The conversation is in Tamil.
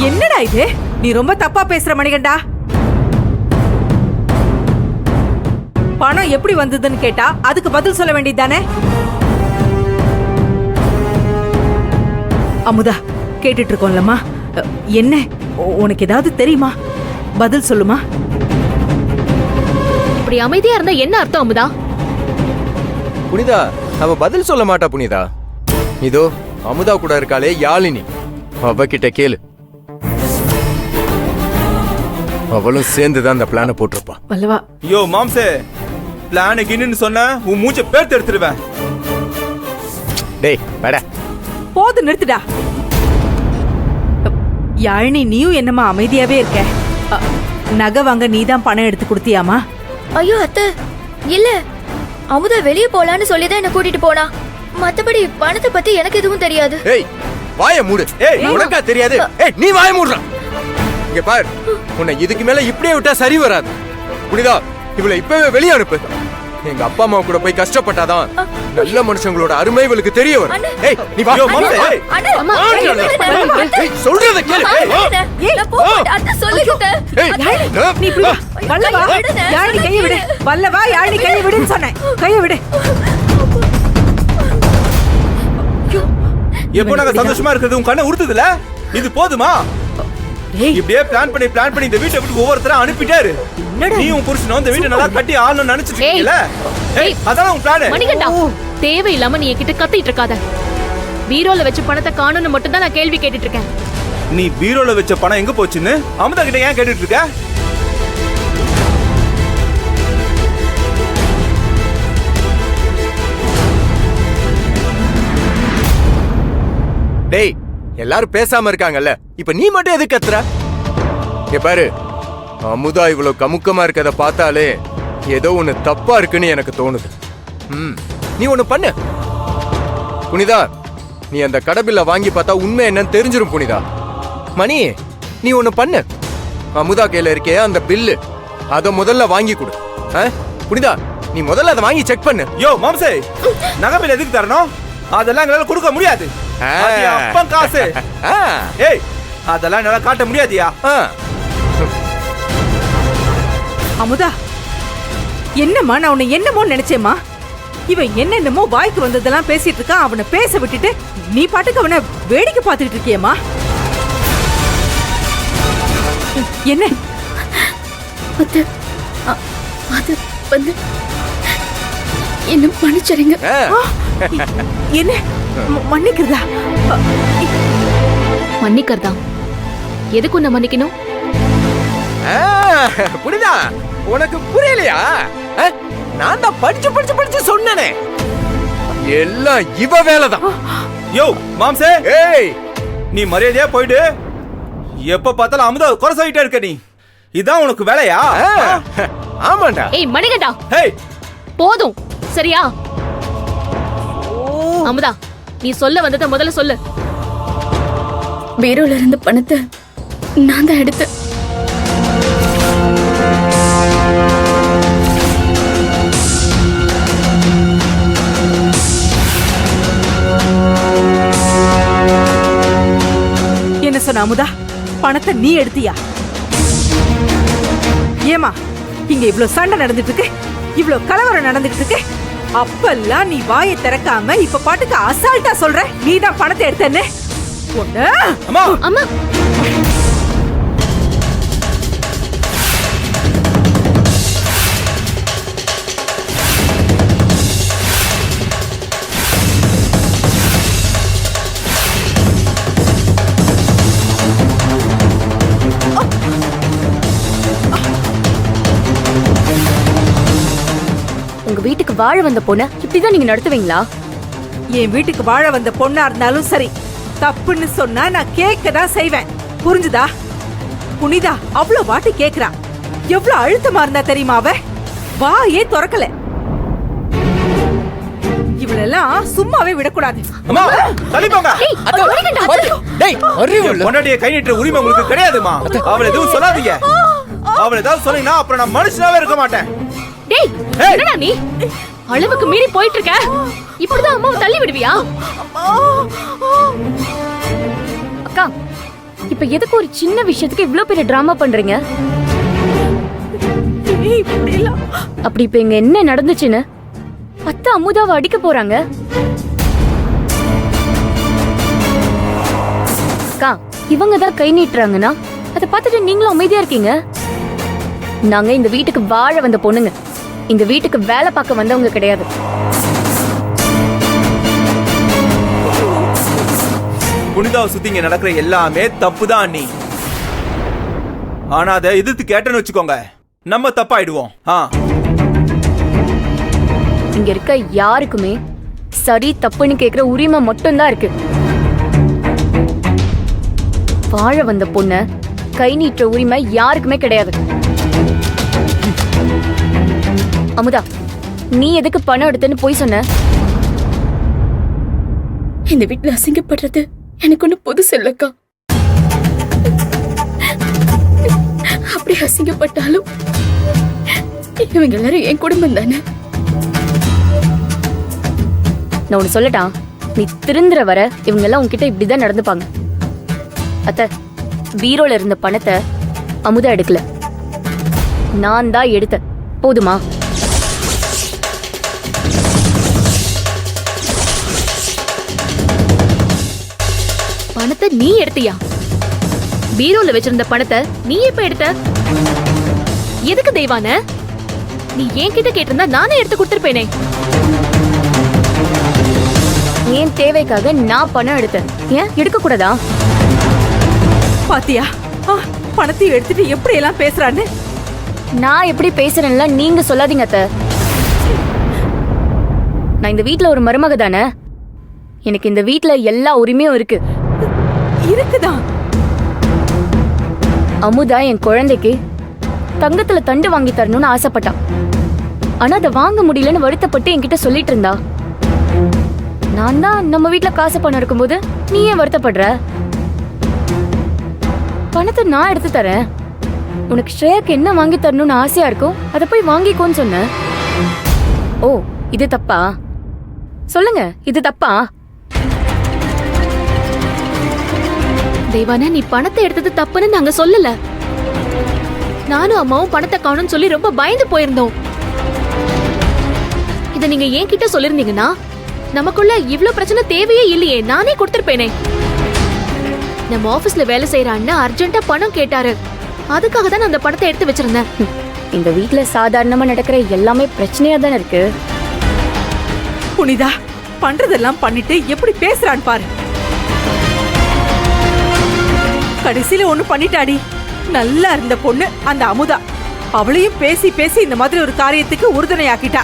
என்னடா இது? நீ ரொம்ப தப்பா பேசுற மணிகண்டா. பணம் எப்படி வந்ததுன்னு கேட்டா அதுக்கு பதில் சொல்ல வேண்டியதானே? அமுதா, கேட்டுட்டு இருக்கோம்லம்மா. என்ன உனக்கு ஏதாவது தெரியுமா? பதில் சொல்லுமா. இப்படி அமைதியா இருந்தா என்ன அர்த்தம் அமுதா? புனிதா, அவ பதில் சொல்ல மாட்டா புனிதா. இதோ அமுதா கூட இருக்காளே யாழினி, அவகிட்ட கேளு. அவளும் சேர்ந்துதான் அந்த பிளான போட்டிருப்பா. வல்லவா. யோ மாம்சே, பிளான் கின்னு சொன்ன உன் மூச்ச பேர்த்து எடுத்துருவேன். டேய் வாடா. போது நிறுத்துடா. யாழினி, நீயும் என்னமா அமைதியாவே இருக்க? நகை வாங்க நீதான் பணம் எடுத்து கொடுத்தியாமா? ஐயோ அத்தை, இல்ல, அமுதா வெளியே போலான்னு சொல்லிதான் என்ன கூட்டிட்டு போனா. மத்தபடி பணத்தை பத்தி எனக்கு எதுவும் தெரியாது. ஏய் வாய மூடு. ஏய் உனக்கா தெரியாது? ஏய் நீ வாய மூடுற. இங்க பார், உன்னை இதுக்கு மேல இப்படியே விட்டா சரி வராது. புனிதா, இவளை இப்பவே வெளியே அனுப்பு. எங்க அப்பா அம்மா கூட போய் கஷ்டப்பட்டாதான் நல்ல மனுஷங்களோட அருமை இவளுக்கு தெரிய வரும். ஏய் நீ வா. சொல்றத கேளு. நீ இப்படி வா. வல்லவா, யாழினி கையை விடு. வல்லவா, யாழினி கையை விடுன்னு சொன்னேன். கையை விடு. எப்போ நாங்க சந்தோஷமா இருக்கிறது உன் கண்ணை உறுத்துதுல? இது போதுமா? இப்படியே பிளான் பண்ணி இந்த வீட்டை விட்டு ஒவ்வொருத்தரா அனுப்பிட்டாரு. நீ உன் புருஷனும் இந்த வீட்டை நல்லா கட்டி ஆளணும்னு நினைச்சிட்டு இருக்கீங்கல? ஏய் அதான் உன் பிளான். மணிகண்டா, தேவையில்லாம நீ என்கிட்ட கத்திட்டு இருக்காத. பீரோல வச்ச பணத்தை காணும்னு மட்டும் தான் நான் கேள்வி கேட்டுட்டு இருக்கேன். நீ பீரோல வச்ச பணம் எங்க போச்சுன்னு அமுதா கிட்ட ஏன் கேட்டுட்டு இருக்க? டேய், எல்லாரும் பேசாம இருக்காங்கல்ல, இப்ப நீ மட்டும் எதுக்கு கத்துற? இங்க பாரு, அமுதா இவ்வளவு கமுக்கமா இருக்கத பார்த்தாலே ஏதோ ஒண்ணு தப்பா இருக்குன்னு எனக்கு தோணுது. நீ ஒண்ணு பண்ணு புனிதா. நீ அந்த கடபில்ல வாங்கி பார்த்தா உண்மை என்னன்னு தெரிஞ்சிரும் புனிதா. மணி, நீ ஒண்ணு பண்ணு. அமுதா கையில இருக்கே அந்த பில்லு, அத முதல்ல வாங்கி கொடு. புனிதா, நீ முதல்ல அதை வாங்கி செக் பண்ணு. யோ மாம்சே, நகை பில் எதுக்கு தரணும்? அதெல்லாம் எங்களால கொடுக்க முடியாது. அப்பா காசு. ஏய் அதெல்லாம் என்னால காட்ட முடியாதியா? அமுதா, என்னம்மா, நான் உன்னை என்னமோ நினைச்சேம்மா. இவன் என்னென்னமோ வாய்க்கு வந்ததெல்லாம் பேசிட்டு இருக்கான். அவனை பேச விட்டுட்டு நீ பாட்டுக்கு அவனை வேடிக்கை பார்த்துட்டு இருக்கியம்மா. என்ன அது வந்து என்ன மன்னிச்சறீங்க. என்ன மன்னிக்கிறதா? மன்னிக்கிறதா? எதுக்கு உன்னை மன்னிக்கணும்? புனிதா, உனக்கு புரியலையா? நான் தான் படிச்சு சொன்னனே, எல்லாம் இவ வேலைதான். யோ மாம்சே, ஏய் நீ மரியாதையா போயிடு. எப்ப பார்த்தாலும் அமுதா குறை சொல்லிட்டே இருக்க. நீ இதான் உனக்கு வேலையா? ஆமாண்டா. ஏய் மணிகண்டா, ஏய் போதும் சரியா? அமுதா, நீ சொல்ல வந்ததை முதல்ல சொல்லு. பீரோல இருந்த பணத்தை நான் தான் எடுத்தேன். என்ன சொன்ன அமுதா? பணத்தை நீ எடுத்தியா? ஏமா இங்க இவ்ளோ சண்டை நடந்துட்டு இருக்கு, இவ்ளோ கலவரம் நடந்துட்டு இருக்கு, அப்பெல்லாம் நீ வாயை திறக்காம இப்ப பாட்டுக்கு அசால்ட்டா சொல்ற நீதான் பணத்தை எடுத்தேன்னு? அம்மா அம்மா, உங்க வீட்டுக்கு வாழ வந்த பொண்ண இப்படிதான் நீங்க நடத்துவீங்களா? என் வீட்டுக்கு வாழ வந்த பொண்ணா இருந்தாலும் சரி, தப்புன்னு சொன்னா நான் கேட்க தான் செய்வேன். புரிஞ்சுதா? புனிதா அவ்ளோ வாட்டி கேக்குறா. எவ்வளவு அழுத்தமா இருந்தா தெரியுமா அவ? வாயே திறக்கல. இவளெல்லாம் சும்மாவே விடக்கூடாது. அம்மா தள்ளி போங்க. டேய் அறிவு இல்ல. பொண்டாட்டியை கை நீட்டுற உரிமை உங்களுக்கு கிடையாதுமா. அவளை எதுவும் சொல்லாதீங்க. அவளை ஏதாவது சொன்னீங்கன்னா அப்புறம் நான் மனுஷனாவே இருக்க மாட்டேன். டேய் என்னடா நீ அளவுக்கு மீறி போயிட்டு இருக்க? இப்படிதான் அம்மாவை தள்ளி விடுவியா? அக்கா, இப்ப எதுக்கு ஒரு சின்ன விஷயத்துக்கு இவ்ளோ பெரிய டிராமா பண்றீங்க? ஏய், இப்படியெல்லாம் அப்படி இப்ப இங்க என்ன நடந்துச்சுன்னு அத்தை அமுதாவை அடிக்க போறாங்க. அக்கா, இவங்க தான் கை நீட்டுறாங்கன்னா அதை பார்த்துட்டு நீங்களும் அமைதியா இருக்கீங்க. நாங்க இந்த வீட்டுக்கு வாழ வந்த பொண்ணுங்க, இந்த வீட்டுக்கு வேலை பார்க்க வந்தவங்க கிடையாது. புனிதாவை சுத்தி இங்க நடக்கிற எல்லாமே தப்புதான் அண்ணி. ஆனா அதை எதிர்த்து கேட்டேன்னு வச்சுக்கோங்க, நம்ம தப்பாயிடுவோம். இங்க இருக்க யாருக்குமே சரி தப்புன்னு கேக்குற உரிமை மட்டும்தான் இருக்கு. வாழ வந்த பொண்ண கை நீட்டுற உரிமை யாருக்குமே கிடையாது. அமுதா, நீ எதுக்கு பணம் எடுத்துன்னு போய் சொன்ன? இந்த வீட்டுல அசிங்கப்படுறது எனக்கு ஒண்ணு புதுசு இல்லக்கா. அப்படி அசிங்கப்பட்டாலும் இவங்க எல்லாரும் என் குடும்பம் தானே. நான் ஒண்ணு சொல்லட்டா, நீ திருந்துற வர இவங்க எல்லாம் உன்கிட்ட இப்படிதான் நடந்துப்பாங்க. அத்தை, பீரோல இருந்த பணத்தை அமுதா எடுக்கல, நான் தான் எடுத்தேன். போதுமா? பணத்தை நீ எடுத்தியா? பீரோல வச்சிருந்த பணத்தை நீ எப்ப எடுத்த? எதுக்கு தெய்வான? நீ என்கிட்ட கேட்டிருந்தா நானே எடுத்து கொடுத்திருப்பேனே. ஏன் தேவைக்காக நான் பணம் எடுத்தேன், ஏன் எடுக்க கூடாதா? பாத்தியா பணத்தையும் எடுத்துட்டு எப்படி எல்லாம் பேசுறான்னு. நான் எப்படி பேசுறேன்ல நீங்க சொல்லாதீங்க அத்தை. நான் இந்த வீட்ல ஒரு மருமக தானே, எனக்கு இந்த வீட்ல எல்லா உரிமையும் இருக்கு. இருக்குதான். அமுதா என் குழந்தைக்கு தங்கத்துல தண்டு வாங்கி தரணும்னு ஆசைப்பட்டான். ஆனா அதை வாங்க முடியலன்னு வருத்தப்பட்டு என்கிட்ட சொல்லிட்டு இருந்தா. நான் தான் நம்ம வீட்ல காசு பணம் இருக்கும்போது நீ ஏன் வருத்தப்படுற? பணத்தை நான் எடுத்து தரேன். உனக்கு ஸ்ரேயாக்கு என்ன வாங்கி தரணும்னு ஆசையா இருக்கும், அதை போய் வாங்கிக்கோன்னு சொன்ன. ஓ, இது தப்பா? சொல்லுங்க, இது தப்பா? தெய்வான, நீ பணத்தை எடுத்தது தப்புன்னு நாங்க சொல்லல. நானும் அம்மாவும் பணத்தை காணும்னு சொல்லி ரொம்ப பயந்து போயிருந்தோம். இத நீங்க என்கிட்ட சொல்லிருந்தீங்கன்னா நமக்குள்ள இவ்ளோ பிரச்சனை தேவையே இல்லையே, நானே கொடுத்திருப்பேனே. நம்ம ஆபீஸ்ல வேலை செய்யற அண்ணன் அர்ஜென்ட்டா பணம் கேட்டாரு, அதுக்காக தான் அந்த பணத்தை எடுத்து வச்சிருந்தேன். இந்த வீட்ல சாதாரணமா நடக்கிற எல்லாமே பிரச்சனையா தானே இருக்கு. புனிதா, பண்றதெல்லாம் பண்ணிட்டு எப்படி பேசுறான்னு பாரு. கடைசியில ஒண்ணு பண்ணிட்டாடி. நல்லா இருந்த பொண்ணு அந்த அமுதா, அவளையும் பேசி பேசி இந்த மாதிரி ஒரு காரியத்துக்கு உறுதுணையாக்கிட்டா.